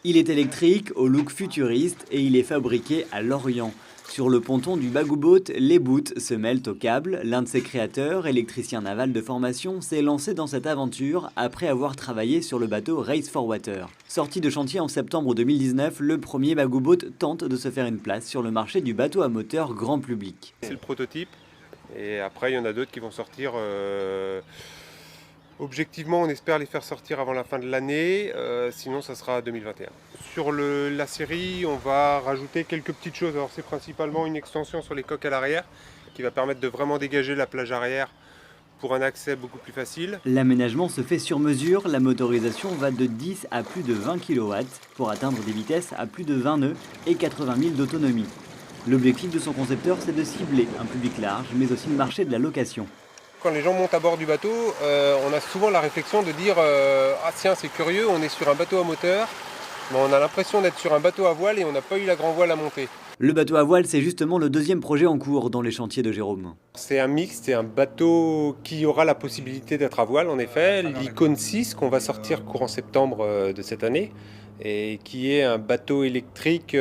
Il est électrique, au look futuriste et il est fabriqué à Lorient. Sur le ponton du Bagou Boat, les bouts se mêlent au câble. L'un de ses créateurs, électricien naval de formation, s'est lancé dans cette aventure après avoir travaillé sur le bateau Race for Water. Sorti de chantier en septembre 2019, le premier Bagou Boat tente de se faire une place sur le marché du bateau à moteur grand public. C'est le prototype et après il y en a d'autres qui vont sortir. Objectivement, on espère les faire sortir avant la fin de l'année, sinon ça sera 2021. Sur la série, on va rajouter quelques petites choses. Alors c'est principalement une extension sur les coques à l'arrière qui va permettre de vraiment dégager la plage arrière pour un accès beaucoup plus facile. L'aménagement se fait sur mesure, la motorisation va de 10 à plus de 20 kW pour atteindre des vitesses à plus de 20 nœuds et 80 000 d'autonomie. L'objectif de son concepteur, c'est de cibler un public large, mais aussi le marché de la location. Quand les gens montent à bord du bateau, on a souvent la réflexion de dire ah tiens c'est curieux, on est sur un bateau à moteur, mais on a l'impression d'être sur un bateau à voile et on n'a pas eu la grand voile à monter. Le bateau à voile, c'est justement le deuxième projet en cours dans les chantiers de Jérôme. C'est un mix, c'est un bateau qui aura la possibilité d'être à voile en effet, l'Icon 6 qu'on va sortir courant septembre de cette année et qui est un bateau électrique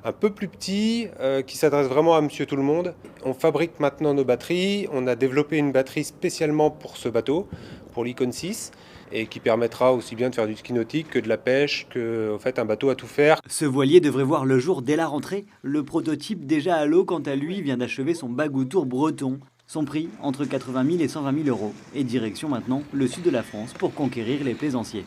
un peu plus petit, qui s'adresse vraiment à monsieur tout le monde. On fabrique maintenant nos batteries, on a développé une batterie spécialement pour ce bateau, pour l'Icon 6, et qui permettra aussi bien de faire du ski nautique que de la pêche, que en fait un bateau à tout faire. Ce voilier devrait voir le jour dès la rentrée. Le prototype déjà à l'eau, quant à lui, vient d'achever son Bagou Tour breton. Son prix, entre 80 000 et 120 000 euros. Et direction maintenant le sud de la France pour conquérir les plaisanciers.